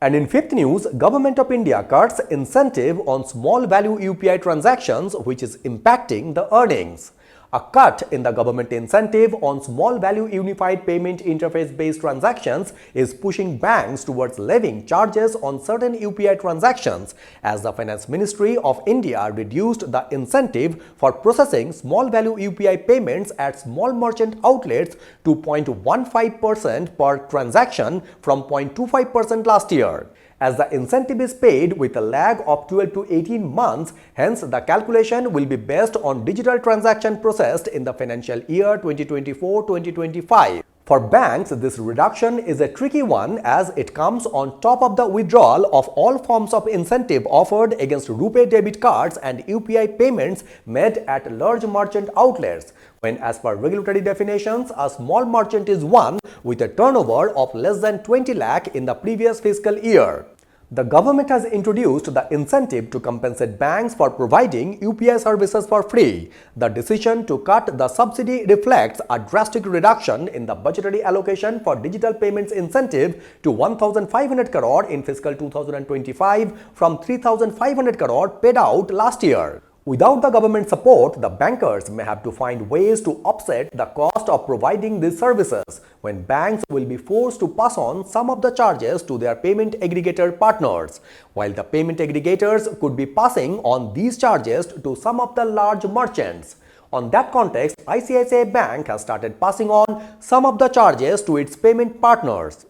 And in fifth news, Government of India cuts incentive on small value UPI transactions, which is impacting the earnings. A cut in the government incentive on small value unified payment interface based transactions is pushing banks towards levying charges on certain UPI transactions, as the Finance Ministry of India reduced the incentive for processing small value UPI payments at small merchant outlets to 0.15% per transaction from 0.25% last year. As the incentive is paid with a lag of 12 to 18 months, hence the calculation will be based on digital transaction processed in the financial year 2024-2025. For banks, this reduction is a tricky one as it comes on top of the withdrawal of all forms of incentive offered against RuPay debit cards and UPI payments made at large merchant outlets, when as per regulatory definitions, a small merchant is one with a turnover of less than 20 lakh in the previous fiscal year. The government has introduced the incentive to compensate banks for providing UPI services for free. The decision to cut the subsidy reflects a drastic reduction in the budgetary allocation for digital payments incentive to 1,500 crore in fiscal 2025 from 3,500 crore paid out last year. Without the government support, the bankers may have to find ways to offset the cost of providing these services, when banks will be forced to pass on some of the charges to their payment aggregator partners, while the payment aggregators could be passing on these charges to some of the large merchants. On that context, ICICI Bank has started passing on some of the charges to its payment partners.